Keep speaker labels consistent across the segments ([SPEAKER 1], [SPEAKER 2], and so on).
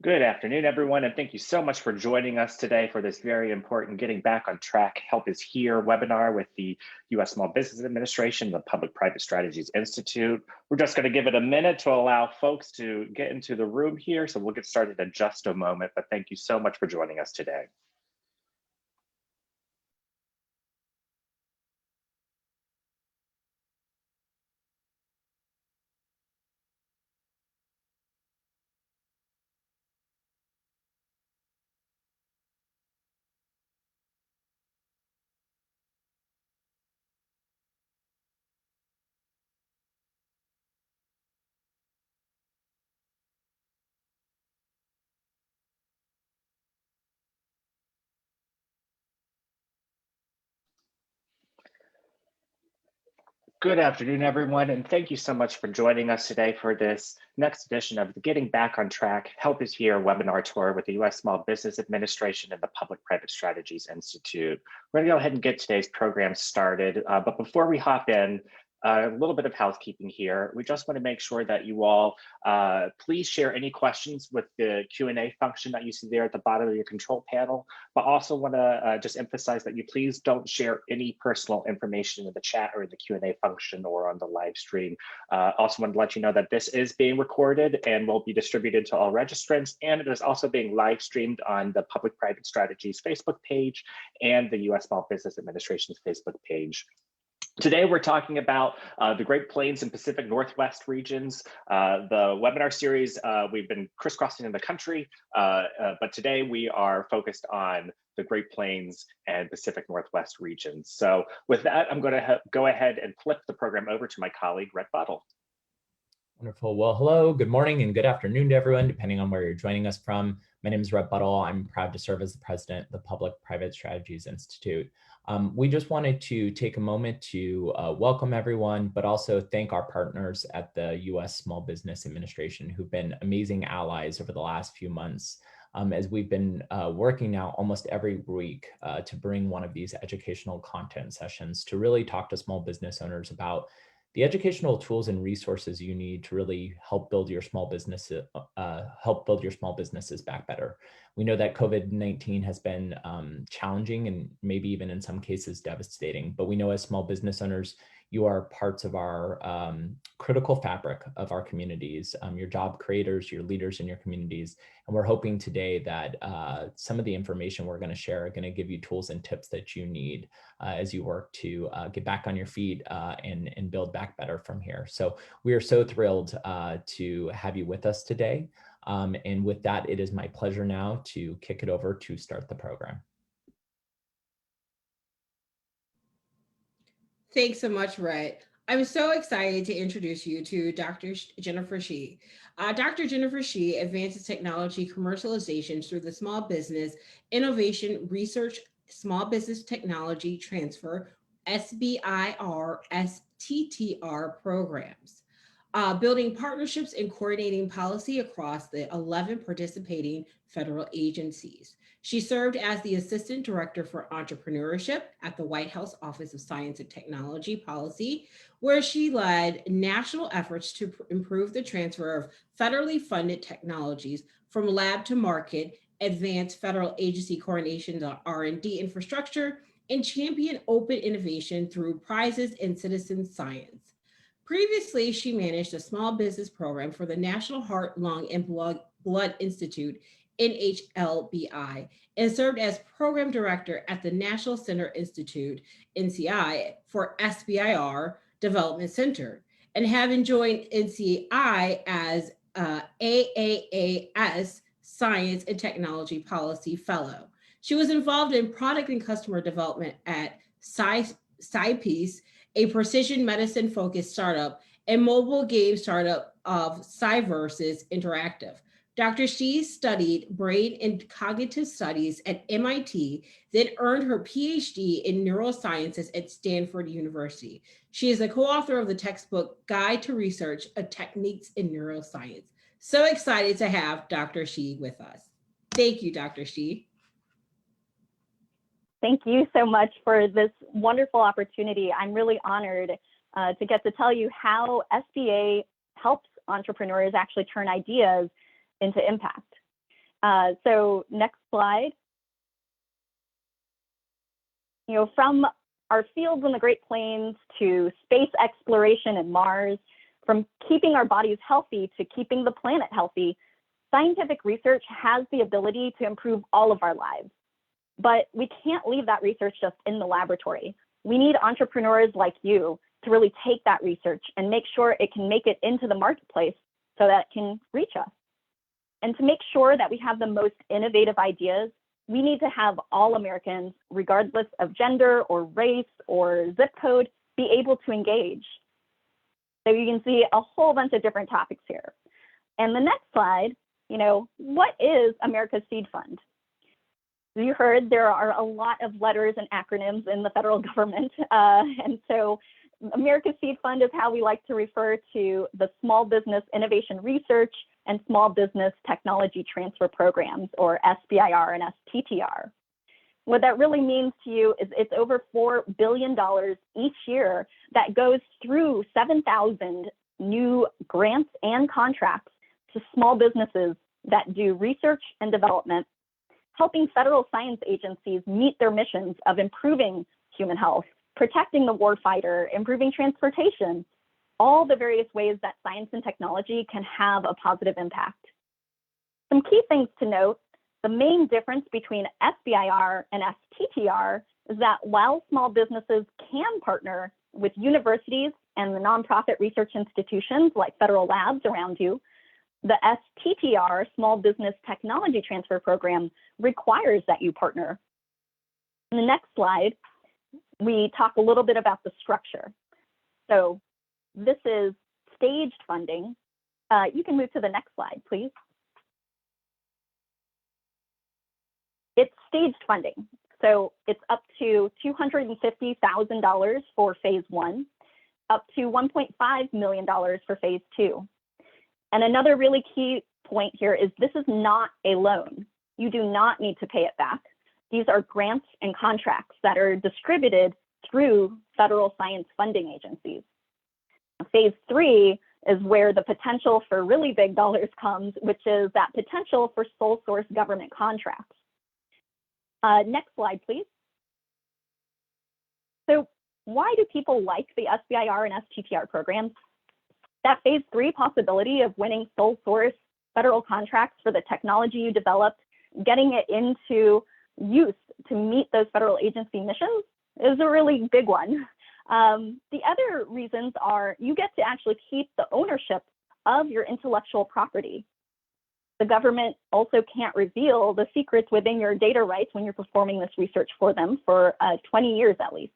[SPEAKER 1] Good afternoon, everyone, and thank you so much for joining us today for this very important Getting Back on Track Help is Here webinar with the U.S. Small Business Administration, the Public-Private Strategies Institute. We're just going to give it a minute to allow folks to get into the room here, so we'll get started in just a moment, but thank you so much for joining us today. Good afternoon, everyone, and thank you so much for joining us today for this next edition of the Getting Back on Track Help is Here webinar tour with the U.S. Small Business Administration and the Public-Private Strategies Institute. We're going to go ahead and get today's program started, but before we hop in, a little bit of housekeeping here. We just want to make sure that you all please share any questions with the Q&A function that you see there at the bottom of your control panel, but also want to just emphasize that you please don't share any personal information in the chat or in the Q&A function or on the live stream. Also want to let you know that this is being recorded and will be distributed to all registrants, and it is also being live streamed on the Public-Private Strategies Facebook page and the U.S. Small Business Administration's Facebook page. Today, we're talking about the Great Plains and Pacific Northwest regions. The webinar series, we've been crisscrossing in the country, but today we are focused on the Great Plains and Pacific Northwest regions. So with that, I'm going to go ahead and flip the program over to my colleague, Rhett Buttle.
[SPEAKER 2] Wonderful. Well, hello, good morning, and good afternoon to everyone, depending on where you're joining us from. My name is Rhett Buttle. I'm proud to serve as the president of the Public-Private Strategies Institute. We just wanted to take a moment to welcome everyone, but also thank our partners at the U.S. Small Business Administration who've been amazing allies over the last few months as we've been working now almost every week to bring one of these educational content sessions to really talk to small business owners about the educational tools and resources you need to really help build your small businesses back better. We know that COVID-19 has been challenging and maybe even in some cases devastating, but we know as small business owners, you are parts of our critical fabric of our communities, your job creators, your leaders in your communities. And we're hoping today that some of the information we're going to share are going to give you tools and tips that you need as you work to get back on your feet and build back better from here. So we are so thrilled to have you with us today. And with that, it is my pleasure now to kick it over to start the program.
[SPEAKER 3] Thanks so much, Rhett. I'm so excited to introduce you to Dr. Jennifer Shih. Dr. Jennifer Shih advances technology commercialization through the Small Business Innovation Research Small Business Technology Transfer, SBIR, STTR programs, building partnerships and coordinating policy across the 11 participating federal agencies. She served as the Assistant Director for Entrepreneurship at the White House Office of Science and Technology Policy, where she led national efforts to improve the transfer of federally funded technologies from lab to market, advance federal agency coordination of R&D infrastructure, and champion open innovation through prizes in citizen science. Previously, she managed a small business program for the National Heart, Lung, and Blood Institute, NHLBI, and served as program director at the National Center Institute, NCI, for SBIR Development Center, and having joined NCI as AAAS Science and Technology Policy Fellow. She was involved in product and customer development at Scipeace, a precision medicine focused startup, and mobile game startup of Cyversus Interactive. Dr. Shih studied brain and cognitive studies at MIT, then earned her PhD in neurosciences at Stanford University. She is a co-author of the textbook Guide to Research of Techniques in Neuroscience. So excited to have Dr. Shih with us. Thank you, Dr. Shih.
[SPEAKER 4] Thank you so much for this wonderful opportunity. I'm really honored to get to tell you how SBA helps entrepreneurs actually turn ideas into impact. So next slide. You know, from our fields in the Great Plains to space exploration and Mars, from keeping our bodies healthy to keeping the planet healthy, scientific research has the ability to improve all of our lives. But we can't leave that research just in the laboratory. We need entrepreneurs like you to really take that research and make sure it can make it into the marketplace so that it can reach us. And to make sure that we have the most innovative ideas, we need to have all Americans, regardless of gender or race or zip code, be able to engage. So you can see a whole bunch of different topics here. And the next slide, you know, what is America's Seed Fund? You heard there are a lot of letters and acronyms in the federal government. And so America's Seed Fund is how we like to refer to the Small Business Innovation Research and Small Business Technology Transfer Programs, or SBIR and STTR. What that really means to you is it's over $4 billion each year that goes through 7,000 new grants and contracts to small businesses that do research and development, helping federal science agencies meet their missions of improving human health, protecting the warfighter, improving transportation, all the various ways that science and technology can have a positive impact. Some key things to note: the main difference between SBIR and STTR is that while small businesses can partner with universities and the nonprofit research institutions like federal labs around you, the STTR, Small Business Technology Transfer Program, requires that you partner. In the next slide, we talk a little bit about the structure. So this is staged funding. You can move to the next slide, please. It's staged funding. So it's up to $250,000 for phase 1, up to $1.5 million for phase 2. And another really key point here is this is not a loan. You do not need to pay it back. These are grants and contracts that are distributed through federal science funding agencies. Phase 3 is where the potential for really big dollars comes, which is that potential for sole source government contracts. Next slide, please. So why do people like the SBIR and STTR programs? That phase 3 possibility of winning sole source federal contracts for the technology you developed, getting it into use to meet those federal agency missions is a really big one. The other reasons are you get to actually keep the ownership of your intellectual property. The government also can't reveal the secrets within your data rights when you're performing this research for them for 20 years at least.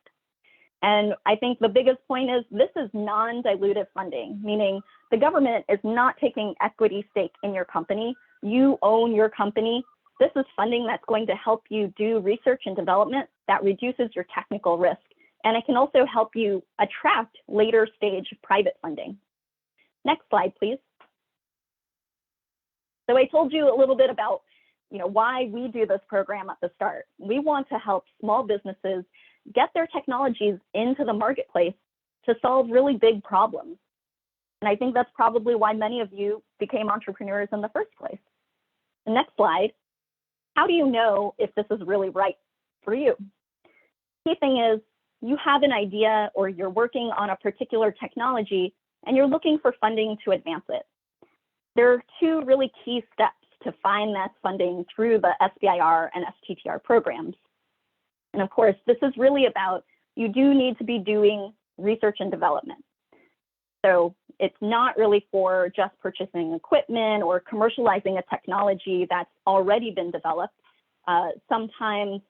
[SPEAKER 4] And I think the biggest point is this is non-dilutive funding, meaning the government is not taking equity stake in your company. You own your company. This is funding that's going to help you do research and development that reduces your technical risk. And it can also help you attract later stage private funding. Next slide, please. So I told you a little bit about, why we do this program at the start. We want to help small businesses get their technologies into the marketplace to solve really big problems. And I think that's probably why many of you became entrepreneurs in the first place. The next slide. How do you know if this is really right for you? Key thing is you have an idea or you're working on a particular technology and you're looking for funding to advance it. There are two really key steps to find that funding through the SBIR and STTR programs. And of course, this is really about, you do need to be doing research and development. So it's not really for just purchasing equipment or commercializing a technology that's already been developed. Sometimes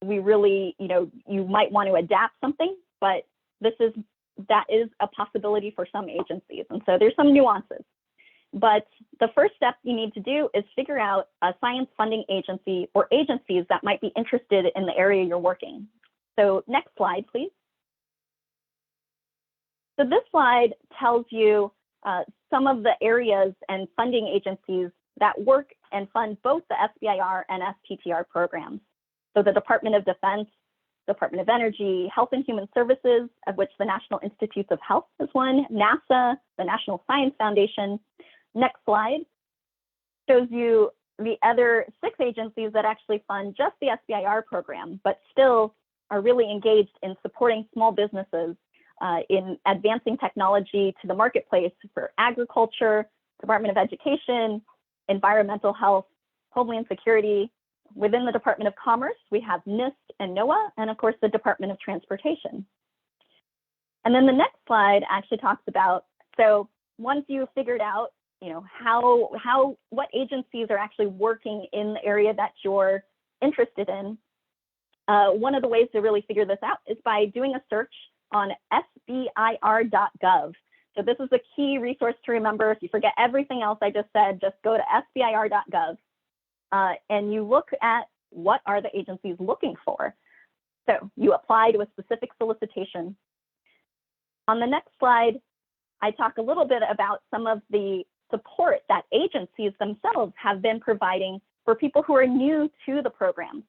[SPEAKER 4] we really, you might want to adapt something, but that is a possibility for some agencies. And so there's some nuances. But the first step you need to do is figure out a science funding agency or agencies that might be interested in the area you're working. So next slide, please. So this slide tells you some of the areas and funding agencies that work and fund both the SBIR and STTR programs. So the Department of Defense, Department of Energy, Health and Human Services, of which the National Institutes of Health is one, NASA, the National Science Foundation. Next slide shows you the other 6 agencies that actually fund just the SBIR program, but still are really engaged in supporting small businesses in advancing technology to the marketplace for agriculture, Department of Education, environmental health, Homeland Security. Within the Department of Commerce, we have NIST and NOAA, and of course, the Department of Transportation. And then the next slide actually talks about, so once you've figured out, you know, what agencies are actually working in the area that you're interested in, one of the ways to really figure this out is by doing a search on sbir.gov. So this is a key resource to remember. If you forget everything else I just said, just go to sbir.gov and you look at what are the agencies looking for. So you apply to a specific solicitation. On the next slide, I talk a little bit about some of the support that agencies themselves have been providing for people who are new to the program.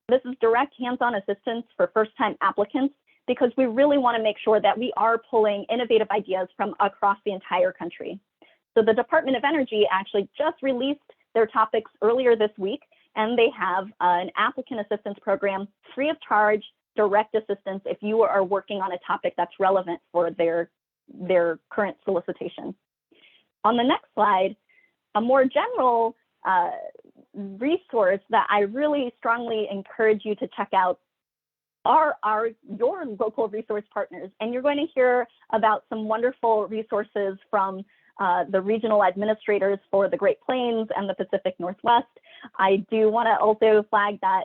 [SPEAKER 4] This is direct hands-on assistance for first-time applicants because we really want to make sure that we are pulling innovative ideas from across the entire country. So the Department of Energy actually just released their topics earlier this week, and they have an applicant assistance program free of charge, direct assistance if you are working on a topic that's relevant for their current solicitation. On the next slide, a more general resource that I really strongly encourage you to check out are your local resource partners. And you're going to hear about some wonderful resources from the regional administrators for the Great Plains and the Pacific Northwest. I do want to also flag that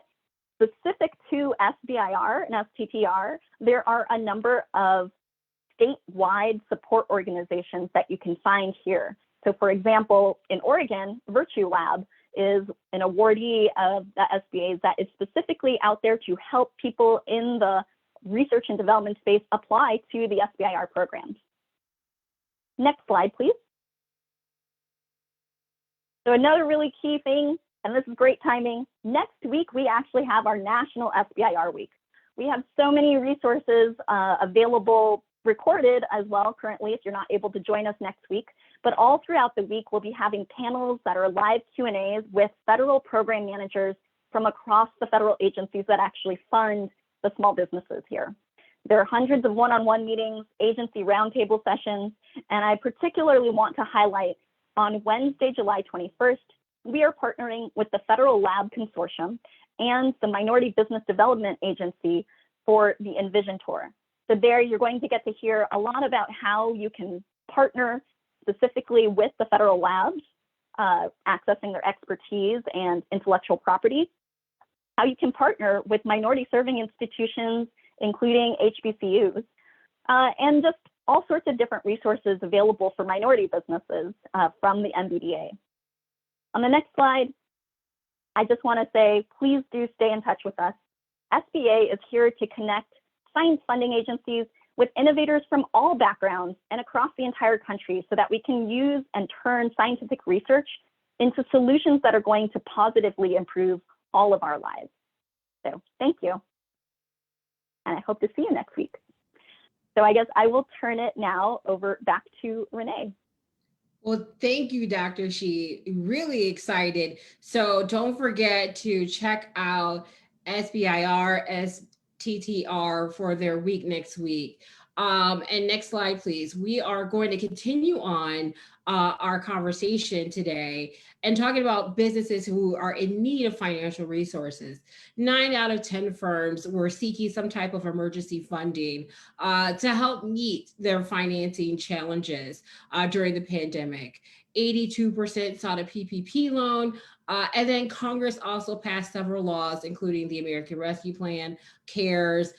[SPEAKER 4] specific to SBIR and STTR, there are a number of statewide support organizations that you can find here. So for example, in Oregon, Virtue Lab is an awardee of the SBAs that is specifically out there to help people in the research and development space apply to the SBIR programs. Next slide, please. So another really key thing, and this is great timing, next week we actually have our National SBIR Week. We have so many resources available, recorded as well currently if you're not able to join us next week, but all throughout the week we'll be having panels that are live Q&As with federal program managers from across the federal agencies that actually fund the small businesses here. There are hundreds of one-on-one meetings, agency roundtable sessions, and I particularly want to highlight on Wednesday, July 21st, we are partnering with the Federal Lab Consortium and the Minority Business Development Agency for the Envision Tour. So there you're going to get to hear a lot about how you can partner specifically with the federal labs, accessing their expertise and intellectual property, how you can partner with minority serving institutions, including HBCUs, and just all sorts of different resources available for minority businesses from the MBDA. On the next slide, I just want to say, please do stay in touch with us. SBA is here to connect science funding agencies with innovators from all backgrounds and across the entire country so that we can use and turn scientific research into solutions that are going to positively improve all of our lives. So thank you. And I hope to see you next week. So I guess I will turn it now over back to Renee.
[SPEAKER 3] Well, thank you, Dr. Shi. Really excited. So don't forget to check out SBIR, STTR for their week next week. And next slide, please. We are going to continue on our conversation today and talking about businesses who are in need of financial resources. 9 out of 10 firms were seeking some type of emergency funding to help meet their financing challenges during the pandemic. 82% sought a PPP loan, and then Congress also passed several laws, including the American Rescue Plan, CARES,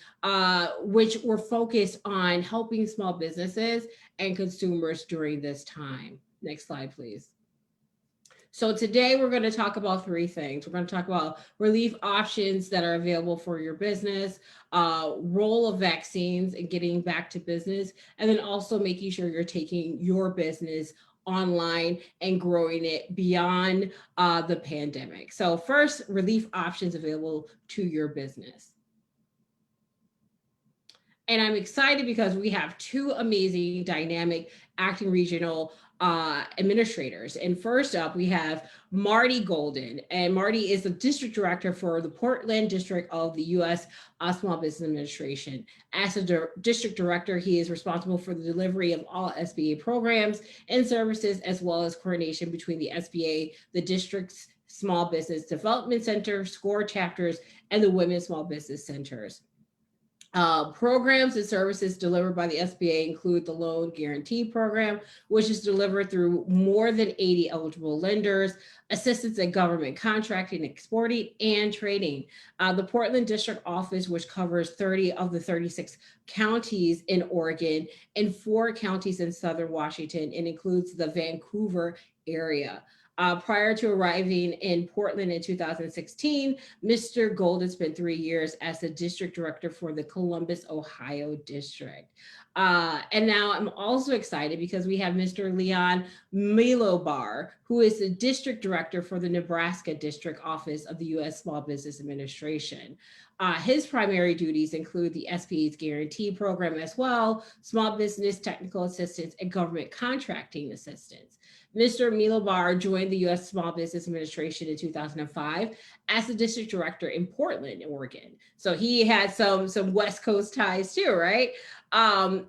[SPEAKER 3] which were focused on helping small businesses and consumers during this time. Next slide, please. So today we're going to talk about 3 things. We're going to talk about relief options that are available for your business, role of vaccines in getting back to business, and then also making sure you're taking your business online and growing it beyond the pandemic. So first, relief options available to your business. And I'm excited because we have 2 amazing, dynamic acting regional administrators. And first up, we have Marty Golden. And Marty is the district director for the Portland district of the U.S. Small Business Administration. As a district director, he is responsible for the delivery of all SBA programs and services, as well as coordination between the SBA, the district's Small Business Development Center, SCORE chapters, and the Women's Small Business Centers. Programs and services delivered by the SBA include the Loan Guarantee Program, which is delivered through more than 80 eligible lenders, assistance in government contracting, exporting, and trading. The Portland District Office, which covers 30 of the 36 counties in Oregon and 4 counties in Southern Washington, and includes the Vancouver area. Prior to arriving in Portland in 2016, Mr. Golden spent 3 years as the district director for the Columbus, Ohio district. And now I'm also excited because we have Mr. Leon Milobar, who is the district director for the Nebraska District Office of the U.S. Small Business Administration. His primary duties include the SBA's Guarantee Program as well, small business technical assistance, and government contracting assistance. Mr. Milobar joined the U.S. Small Business Administration in 2005 as the district director in Portland, Oregon. So he had some West Coast ties too, right?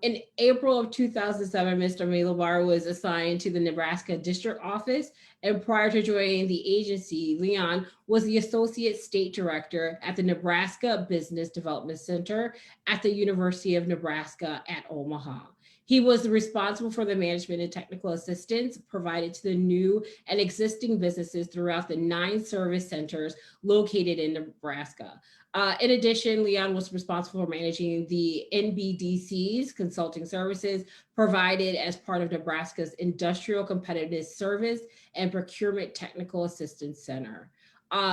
[SPEAKER 3] In April of 2007, Mr. Milobar was assigned to the Nebraska District Office, and prior to joining the agency, Leon was the Associate State Director at the Nebraska Business Development Center at the University of Nebraska at Omaha. He was responsible for the management and technical assistance provided to the new and existing businesses throughout the 9 service centers located in Nebraska. In addition, Leon was responsible for managing the NBDC's consulting services provided as part of Nebraska's Industrial Competitiveness Service and Procurement Technical Assistance Center.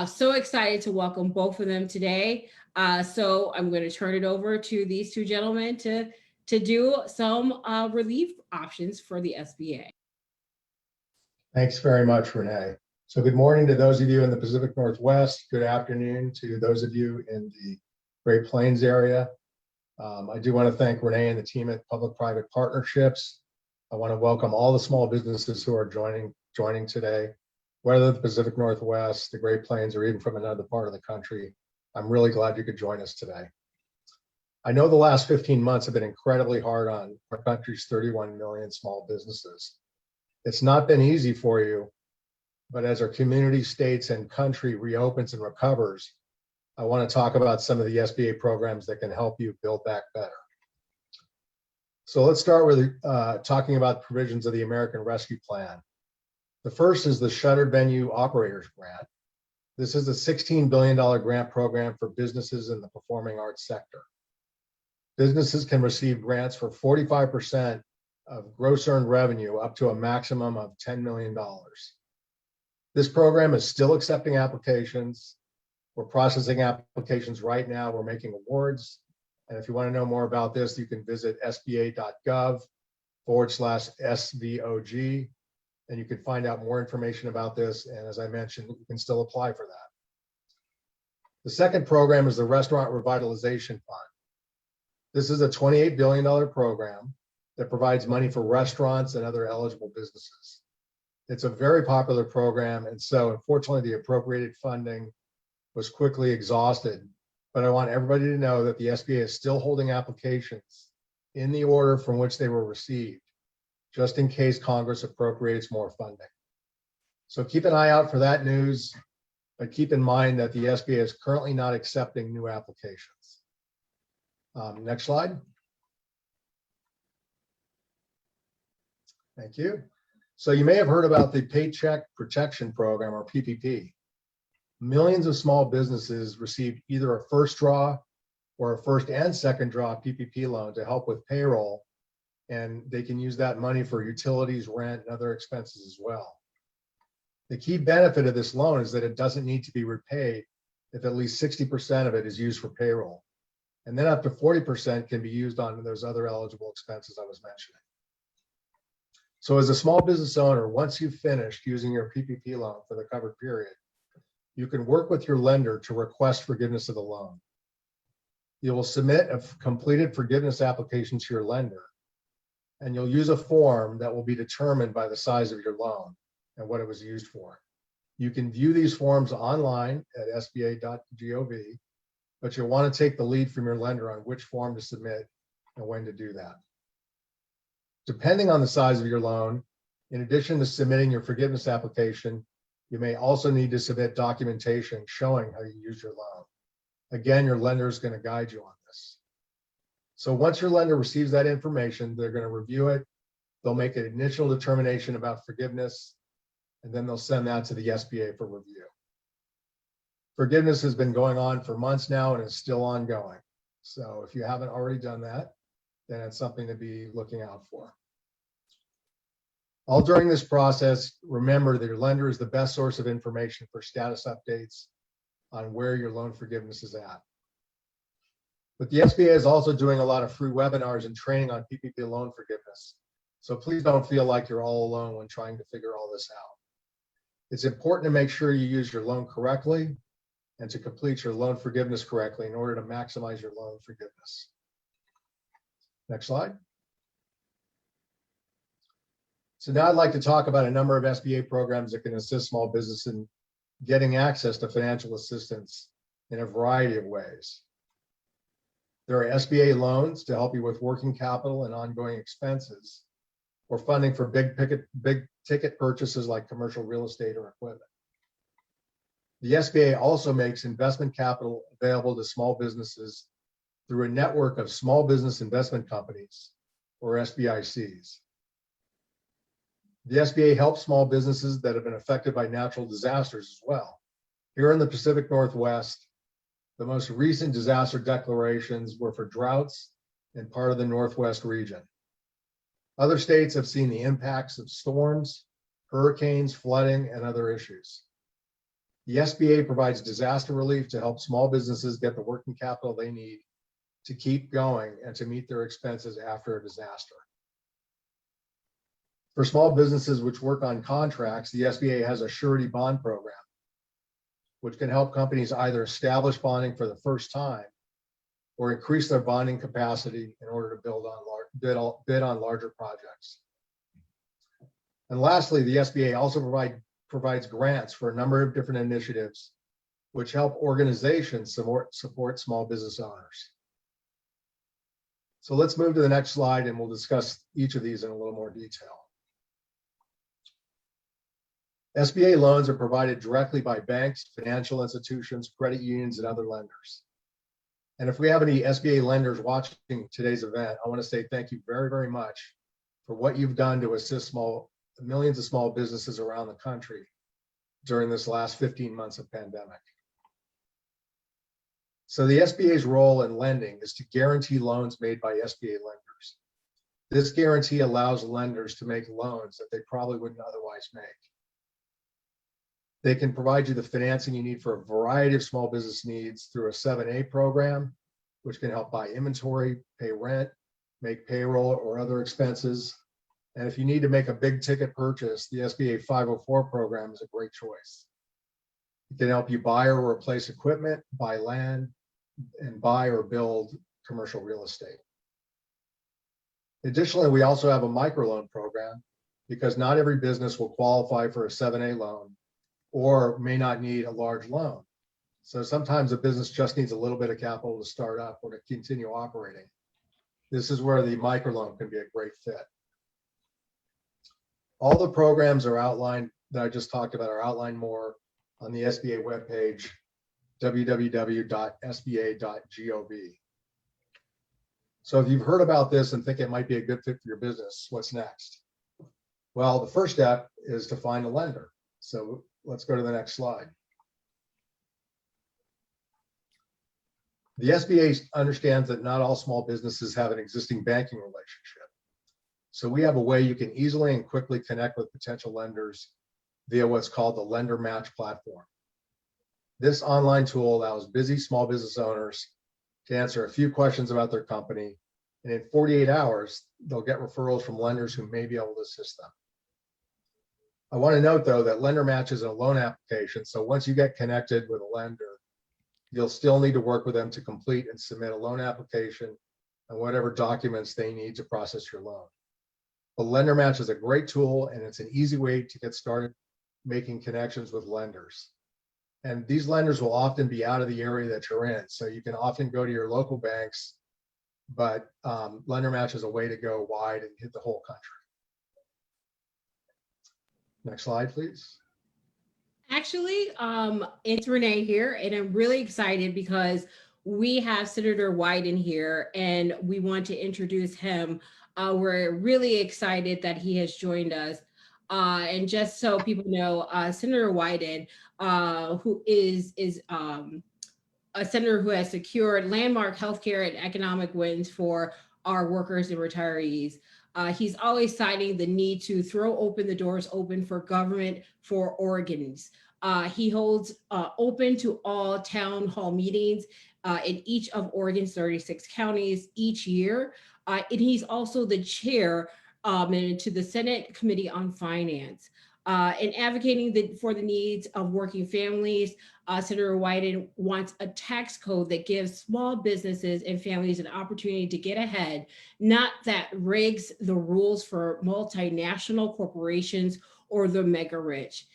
[SPEAKER 3] So excited to welcome both of them today. So I'm going to turn it over to these 2 gentlemen to do some relief options for the SBA.
[SPEAKER 5] Thanks very much, Renee. So good morning to those of you in the Pacific Northwest. Good afternoon to those of you in the Great Plains area. I do want to thank Renee and the team at Public-Private Partnerships. I want to welcome all the small businesses who are joining today, whether the Pacific Northwest, the Great Plains, or even from another part of the country. I'm really glad you could join us today. I know the last 15 months have been incredibly hard on our country's 31 million small businesses. It's not been easy for you, but as our community, states, and country reopens and recovers, I want to talk about some of the SBA programs that can help you build back better. So let's start with talking about provisions of the American Rescue Plan. The first is the Shuttered Venue Operators Grant. This is a $16 billion grant program for businesses in the performing arts sector. Businesses can receive grants for 45% of gross earned revenue up to a maximum of $10 million. This program is still accepting applications. We're processing applications right now. We're making awards. And if you want to know more about this, you can visit sba.gov/SVOG, and you can find out more information about this. And as I mentioned, you can still apply for that. The second program is the Restaurant Revitalization Fund. This is a $28 billion program that provides money for restaurants and other eligible businesses. It's a very popular program, and so unfortunately the appropriated funding was quickly exhausted. But I want everybody to know that the SBA is still holding applications in the order from which they were received, just in case Congress appropriates more funding. So keep an eye out for that news, but keep in mind that the SBA is currently not accepting new applications. Next slide. Thank you. So you may have heard about the Paycheck Protection Program, or PPP. Millions of small businesses received either a first draw or a first and second draw PPP loan to help with payroll, and they can use that money for utilities, rent, and other expenses as well. The key benefit of this loan is that it doesn't need to be repaid if at least 60% of it is used for payroll. And then up to 40% can be used on those other eligible expenses I was mentioning. So as a small business owner, once you've finished using your PPP loan for the covered period, you can work with your lender to request forgiveness of the loan. You will submit a completed forgiveness application to your lender. and you'll use a form that will be determined by the size of your loan and what it was used for. You can view these forms online at sba.gov, but you'll want to take the lead from your lender on which form to submit and when to do that. Depending on the size of your loan, in addition to submitting your forgiveness application, you may also need to submit documentation showing how you used your loan. Again, your lender is going to guide you on this. So once your lender receives that information, they're going to review it. They'll make an initial determination about forgiveness, and then they'll send that to the SBA for review. Forgiveness has been going on for months now and is still ongoing. So if you haven't already done that, then it's something to be looking out for. All during this process, remember that your lender is the best source of information for status updates on where your loan forgiveness is at. But the SBA is also doing a lot of free webinars and training on PPP loan forgiveness. So please don't feel like you're all alone when trying to figure all this out. It's important to make sure you use your loan correctly and to complete your loan forgiveness correctly in order to maximize your loan forgiveness. Next slide. So now I'd like to talk about a number of SBA programs that can assist small business in getting access to financial assistance in a variety of ways. There are SBA loans to help you with working capital and ongoing expenses, or funding for big ticket purchases like commercial real estate or equipment. The SBA also makes investment capital available to small businesses through a network of small business investment companies, or SBICs. The SBA helps small businesses that have been affected by natural disasters as well. Here in the Pacific Northwest, the most recent disaster declarations were for droughts in part of the Northwest region. Other states have seen the impacts of storms, hurricanes, flooding, and other issues. The SBA provides disaster relief to help small businesses get the working capital they need to keep going and to meet their expenses after a disaster. For small businesses which work on contracts, the SBA has a Surety Bond program, which can help companies either establish bonding for the first time or increase their bonding capacity in order to bid on larger projects. And lastly, the SBA also provides grants for a number of different initiatives which help organizations support small business owners. So let's move to the next slide and we'll discuss each of these in a little more detail. SBA loans are provided directly by banks, financial institutions, credit unions, and other lenders. And if we have any SBA lenders watching today's event, I want to say thank you very, very much for what you've done to assist millions of small businesses around the country during this last 15 months of pandemic. So the SBA's role in lending is to guarantee loans made by SBA lenders. This guarantee allows lenders to make loans that they probably wouldn't otherwise make. They can provide you the financing you need for a variety of small business needs through a 7(a) program, which can help buy inventory, pay rent, make payroll or other expenses. And if you need to make a big ticket purchase, the SBA 504 program is a great choice. It can help you buy or replace equipment, buy land, and buy or build commercial real estate. Additionally, we also have a microloan program because not every business will qualify for a 7(a) loan or may not need a large loan. So sometimes a business just needs a little bit of capital to start up or to continue operating. This is where the microloan can be a great fit. All the programs are outlined that I just talked about are outlined more on the SBA webpage, www.sba.gov. So if you've heard about this and think it might be a good fit for your business, what's next? Well, the first step is to find a lender. So let's go to the next slide. The SBA understands that not all small businesses have an existing banking relationship. So we have a way you can easily and quickly connect with potential lenders via what's called the Lender Match platform. This online tool allows busy small business owners to answer a few questions about their company, and in 48 hours, they'll get referrals from lenders who may be able to assist them. I want to note, though, that Lender Match is a loan application, so once you get connected with a lender, you'll still need to work with them to complete and submit a loan application and whatever documents they need to process your loan. The Lender Match is a great tool, and it's an easy way to get started making connections with lenders. And these lenders will often be out of the area that you're in. So you can often go to your local banks, but Lender Match is a way to go wide and hit the whole country. Next slide, please.
[SPEAKER 3] Actually, it's Renee here, and I'm really excited because we have Senator Wyden here, and we want to introduce him. We're really excited that he has joined us. And just so people know, Senator Wyden, who is a senator who has secured landmark healthcare and economic wins for our workers and retirees. He's always citing the need to throw open the doors open for government for Oregons. He holds open to all town hall meetings in each of Oregon's 36 counties each year. And he's also the chair to the Senate Committee on Finance. In advocating for the needs of working families, Senator Wyden wants a tax code that gives small businesses and families an opportunity to get ahead, not that rigs the rules for multinational corporations or the mega rich.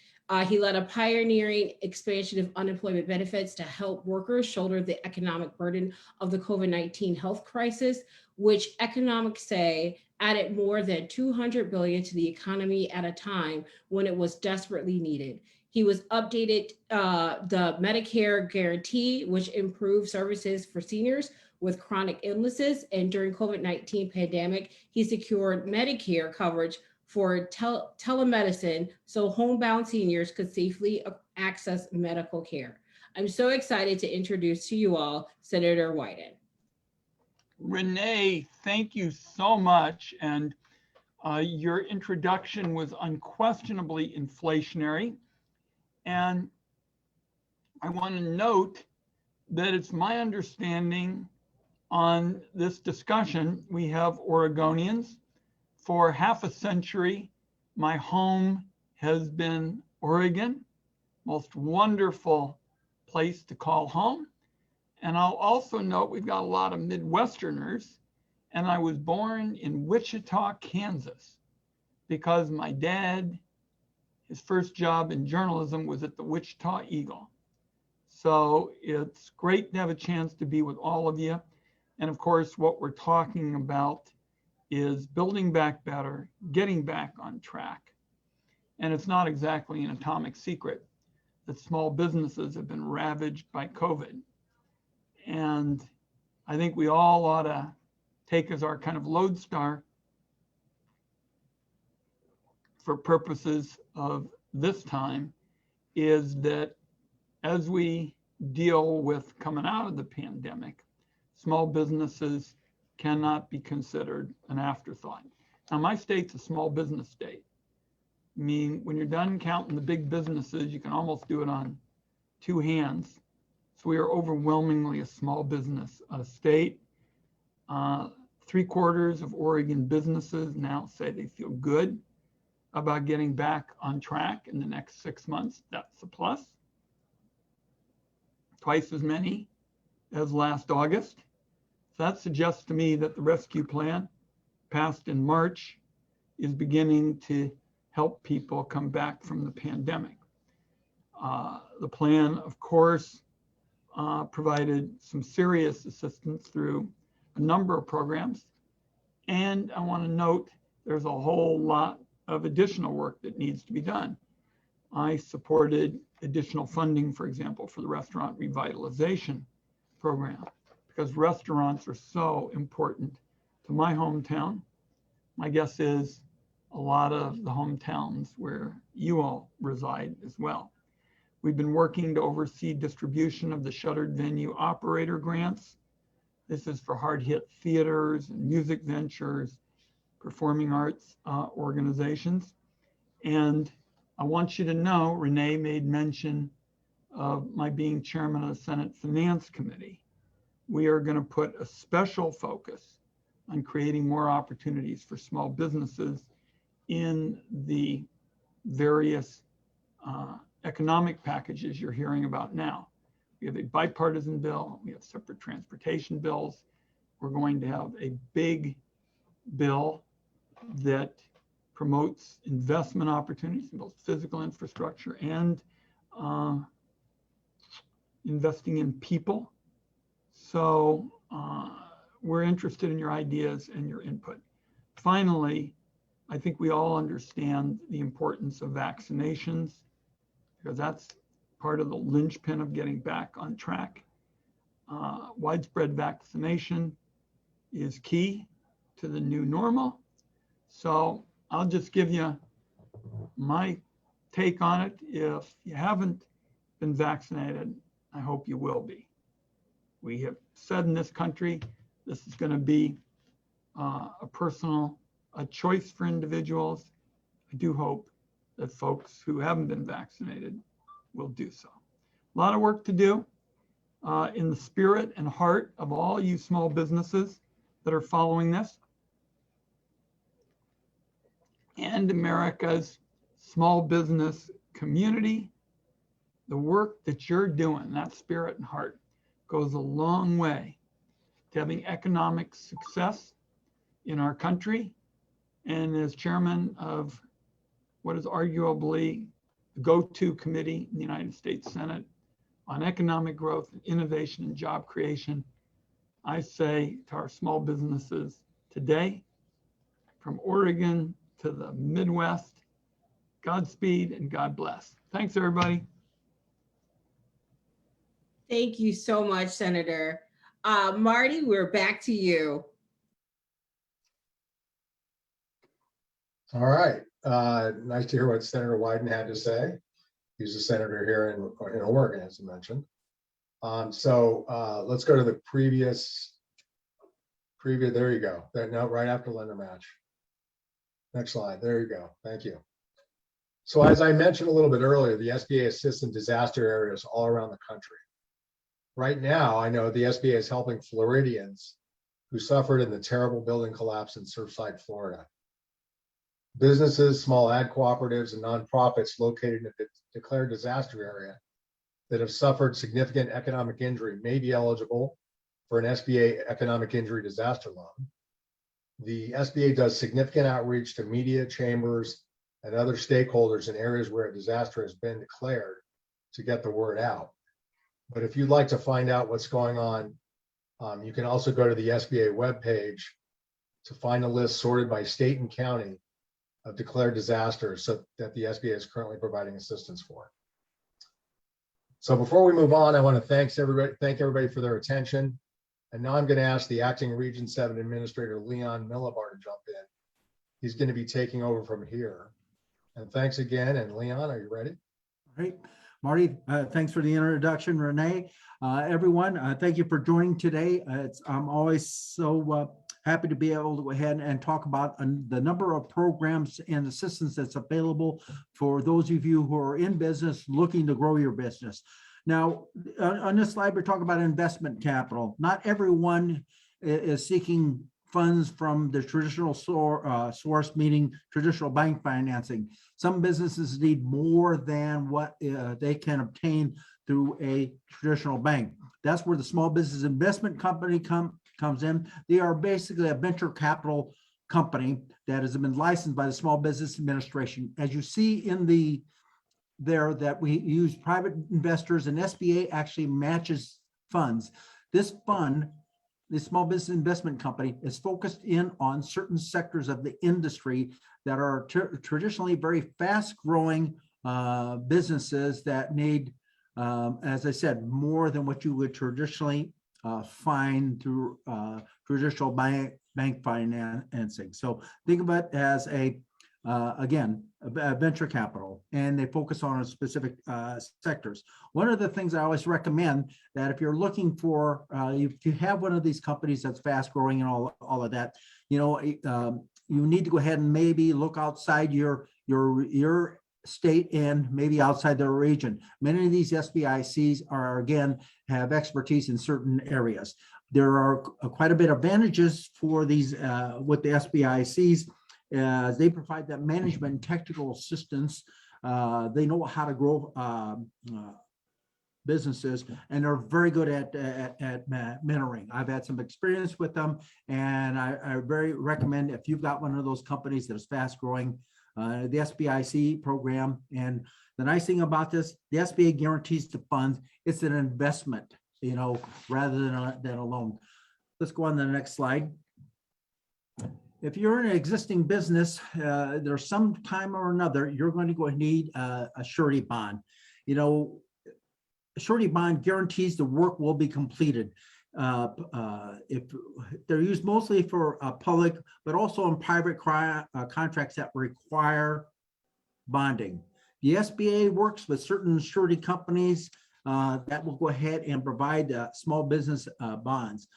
[SPEAKER 3] He led a pioneering expansion of unemployment benefits to help workers shoulder the economic burden of the COVID-19 health crisis, which economics say added more than $200 billion to the economy at a time when it was desperately needed. He was updated the Medicare guarantee, which improved services for seniors with chronic illnesses. And during COVID-19 pandemic, he secured Medicare coverage for telemedicine so homebound seniors could safely access medical care. I'm so excited to introduce to you all Senator Wyden.
[SPEAKER 6] Renee, thank you so much. And your introduction was unquestionably inflationary. And I want to note that it's my understanding on this discussion, we have Oregonians. For half a century, my home has been Oregon, most wonderful place to call home. And I'll also note we've got a lot of Midwesterners, and I was born in Wichita, Kansas, because my dad, his first job in journalism was at the Wichita Eagle. So it's great to have a chance to be with all of you. And of course, what we're talking about is building back better, getting back on track. And it's not exactly an atomic secret that small businesses have been ravaged by COVID. And I think we all ought to take as our kind of lodestar for purposes of this time is that as we deal with coming out of the pandemic, small businesses cannot be considered an afterthought. Now, my state's a small business state. I mean, when you're done counting the big businesses, you can almost do it on two hands. So we are overwhelmingly a small business state. 3/4 of Oregon businesses now say they feel good about getting back on track in the next 6 months. That's a plus. Twice as many as last August. So that suggests to me that the rescue plan passed in March is beginning to help people come back from the pandemic. The plan, of course, provided some serious assistance through a number of programs. And I want to note there's a whole lot of additional work that needs to be done. I supported additional funding, for example, for the restaurant revitalization program, because restaurants are so important to my hometown. My guess is a lot of the hometowns where you all reside as well. We've been working to oversee distribution of the Shuttered venue operator grants. This is for hard-hit theaters and music ventures, performing arts organizations. And I want you to know, Renee made mention of my being chairman of the Senate Finance Committee. We are going to put a special focus on creating more opportunities for small businesses in the various economic packages you're hearing about now. We have a bipartisan bill, we have separate transportation bills. We're going to have a big bill that promotes investment opportunities in both physical infrastructure and investing in people. So we're interested in your ideas and your input. Finally, I think we all understand the importance of vaccinations, because that's part of the linchpin of getting back on track. Widespread vaccination is key to the new normal. So I'll just give you my take on it. If you haven't been vaccinated, I hope you will be. We have said in this country, this is going to be a choice for individuals. I do hope that folks who haven't been vaccinated will do so. A lot of work to do in the spirit and heart of all you small businesses that are following this, and America's small business community. The work that you're doing, that spirit and heart, goes a long way to having economic success in our country. And as chairman of what is arguably the go-to committee in the United States Senate on economic growth, innovation, and job creation, I say to our small businesses today, from Oregon to the Midwest, Godspeed and God bless. Thanks, everybody.
[SPEAKER 3] Thank you so much, Senator. Marty, we're back to you.
[SPEAKER 5] All right. Nice to hear what Senator Wyden had to say. He's a senator here in Oregon, as you mentioned. So let's go to the previous preview. There you go. No, right after lender match. Next slide. There you go. Thank you. So as I mentioned a little bit earlier, the SBA assists in disaster areas all around the country. Right now, I know the SBA is helping Floridians who suffered in the terrible building collapse in Surfside, Florida. Businesses, small ag cooperatives, and nonprofits located in a declared disaster area that have suffered significant economic injury may be eligible for an SBA economic injury disaster loan. The SBA does significant outreach to media, chambers, and other stakeholders in areas where a disaster has been declared to get the word out. But if you'd like to find out what's going on, you can also go to the SBA webpage to find a list sorted by state and county of declared disasters so that the SBA is currently providing assistance for. So before we move on, I want to thank everybody for their attention. And now I'm going to ask the acting Region 7 Administrator Leon Millibar to jump in. He's going to be taking over from here. And thanks again. And Leon, are you ready?
[SPEAKER 7] All right. Marty, thanks for the introduction. Renee, everyone, thank you for joining today. I'm always so happy to be able to go ahead and talk about the number of programs and assistance that's available for those of you who are in business looking to grow your business. Now, on this slide, we're talking about investment capital. Not everyone is seeking funds from the traditional source, meaning traditional bank financing. Some businesses need more than what they can obtain through a traditional bank. That's where the Small Business Investment Company comes in. They are basically a venture capital company that has been licensed by the Small Business Administration. As you see in there that we use private investors, and SBA actually matches funds. This fund, the Small Business Investment Company, is focused in on certain sectors of the industry that are traditionally very fast-growing businesses that need, as I said, more than what you would traditionally find through traditional bank financing. So think of it as again, a venture capital, and they focus on specific sectors. One of the things I always recommend that if you're looking for, if you have one of these companies that's fast growing and all of that, you need to go ahead and maybe look outside your state and maybe outside their region. Many of these SBICs have expertise in certain areas. There are quite a bit of advantages for these with the SBICs. They provide that management and technical assistance. They know how to grow businesses, and they're very good at mentoring. I've had some experience with them, and I very recommend, if you've got one of those companies that is fast growing, the Sbic program. And the nice thing about this, the SBA guarantees the funds. It's an investment, you know, rather than a loan. Let's go on to the next slide. If you're in an existing business, there's some time or another, you're going to go and need a surety bond. You know, a surety bond guarantees the work will be completed. If they're used mostly for public, but also in private contracts that require bonding. The SBA works with certain surety companies that will go ahead and provide small business bonds.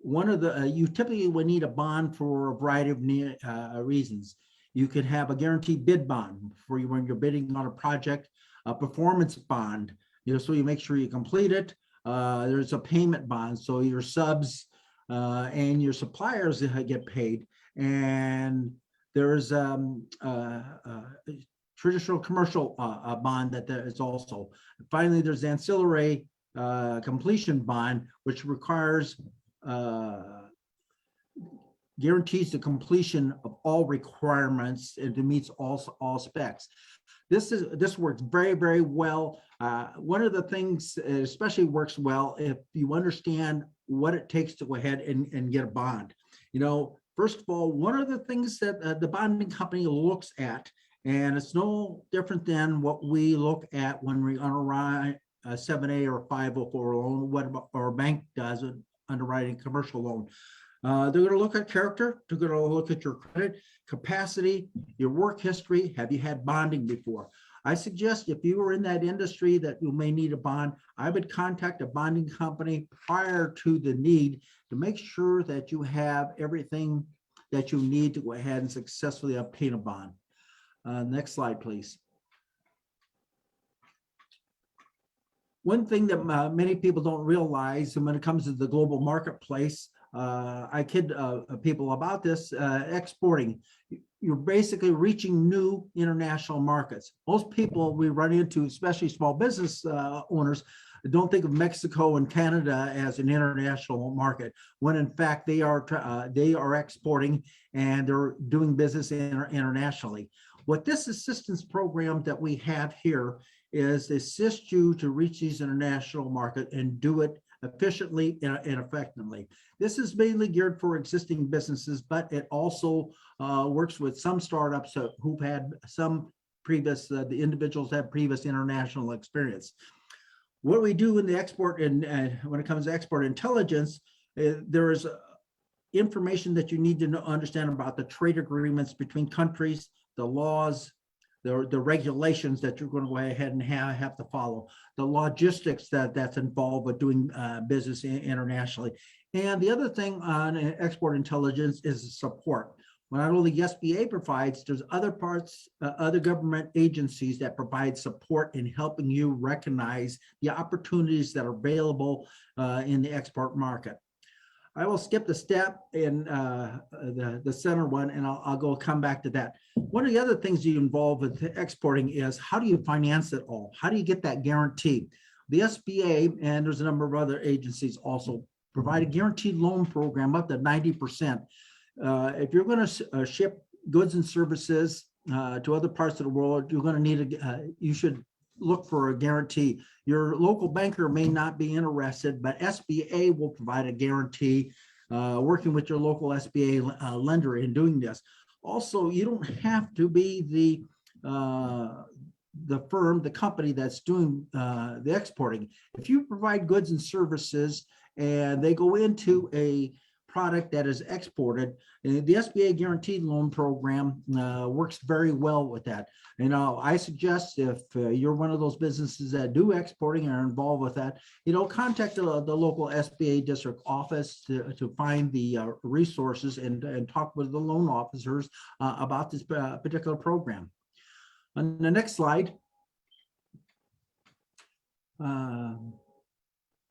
[SPEAKER 7] One of the, you typically would need a bond for a variety of reasons. You could have a guaranteed bid bond for you when you're bidding on a project, a performance bond, you know, so you make sure you complete it. There's a payment bond, so your subs and your suppliers get paid. And there's traditional commercial bond that there is also. Finally, there's ancillary completion bond, which requires guarantees the completion of all requirements and it meets all specs. This works very, very well. One of the things especially works well if you understand what it takes to go ahead and get a bond. You know, first of all, one of the things that the bonding company looks at, and it's no different than what we look at when we underwrite a 7A or 504 loan, what our bank does underwriting commercial loan. They're going to look at character. They're going to look at your credit capacity, your work history. Have you had bonding before? I suggest if you are in that industry that you may need a bond, I would contact a bonding company prior to the need to make sure that you have everything that you need to go ahead and successfully obtain a bond. Next slide, please. One thing that many people don't realize, and when it comes to the global marketplace, I kid people about this, exporting. You're basically reaching new international markets. Most people we run into, especially small business owners, don't think of Mexico and Canada as an international market, when in fact they are exporting and they're doing business internationally. What this assistance program that we have here is assist you to reach these international markets and do it efficiently and effectively. This is mainly geared for existing businesses, but it also works with some startups who've had some previous, the individuals have previous international experience. What we do in the export and when it comes to export intelligence, there is information that you need to understand about the trade agreements between countries, the laws, the regulations that you're going to go ahead and have to follow, the logistics that's involved with doing business internationally. And the other thing on export intelligence is support. Not only SBA provides, there's other parts, other government agencies that provide support in helping you recognize the opportunities that are available in the export market. I will skip the step in the center one, and I'll come back to that. One of the other things you involve with exporting is how do you finance it all? How do you get that guarantee? The SBA, and there's a number of other agencies also, provide a guaranteed loan program up to 90%. If you're going to ship goods and services to other parts of the world, you're going to need you should look for a guarantee. Your local banker may not be interested, but SBA will provide a guarantee, working with your local SBA lender in doing this. Also, you don't have to be the firm, the company that's doing the exporting. If you provide goods and services and they go into a product that is exported, the SBA guaranteed loan program works very well with that. You know, I suggest if you're one of those businesses that do exporting and are involved with that, you know, contact the local SBA district office to find the resources and talk with the loan officers about this particular program. On the next slide,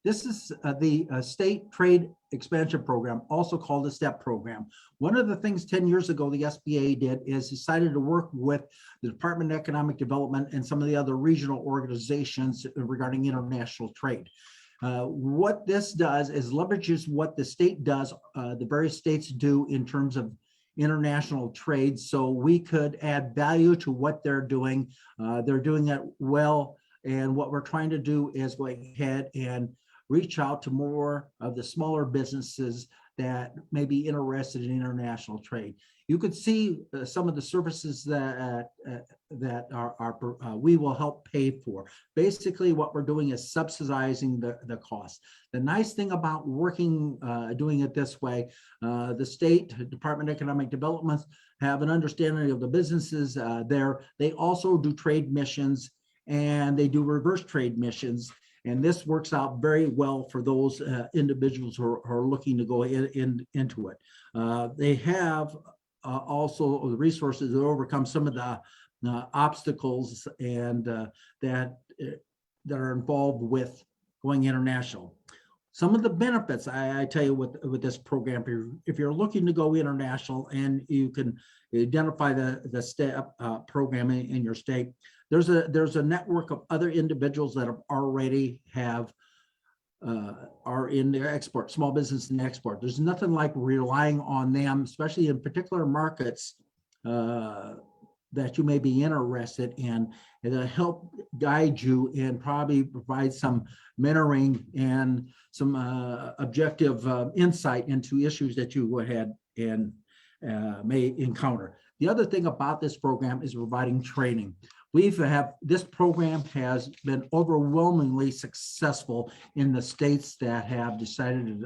[SPEAKER 7] this is the state trade Expansion Program, also called the STEP program. One of the things 10 years ago the SBA did is decided to work with the Department of Economic Development and some of the other regional organizations regarding international trade. What this does is leverages what the state does, the various states do in terms of international trade, so we could add value to what they're doing. They're doing it well, and what we're trying to do is go ahead and reach out to more of the smaller businesses that may be interested in international trade. You could see some of the services that we will help pay for. Basically, what we're doing is subsidizing the cost. The nice thing about doing it this way, the state Department of Economic Development have an understanding of the businesses there. They also do trade missions, and they do reverse trade missions. And this works out very well for those individuals who are looking to go into it. They have also the resources to overcome some of the obstacles and that are involved with going international. Some of the benefits, I tell you with this program, if you're looking to go international and you can identify the STEP program in your state, there's a network of other individuals that already are in the export, small business and export. There's nothing like relying on them, especially in particular markets that you may be interested in, and to help guide you and probably provide some mentoring and some objective insight into issues that you go ahead and may encounter. The other thing about this program is providing training. This program has been overwhelmingly successful in the states that have decided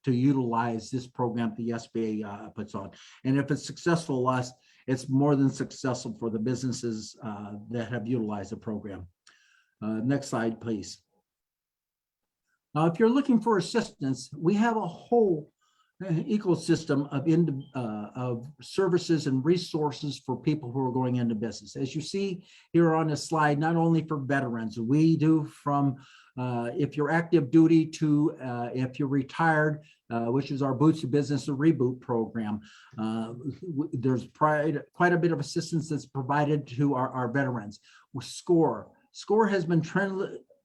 [SPEAKER 7] to utilize this program the SBA puts on. And if it's successful, it's more than successful for the businesses that have utilized the program. Next slide, please. Now, if you're looking for assistance, we have a whole ecosystem of services and resources for people who are going into business. As you see here on this slide, not only for veterans, we do from if you're active duty to if you're retired, which is our Boots to Business Reboot program. There's quite a bit of assistance that's provided to our veterans. Score has been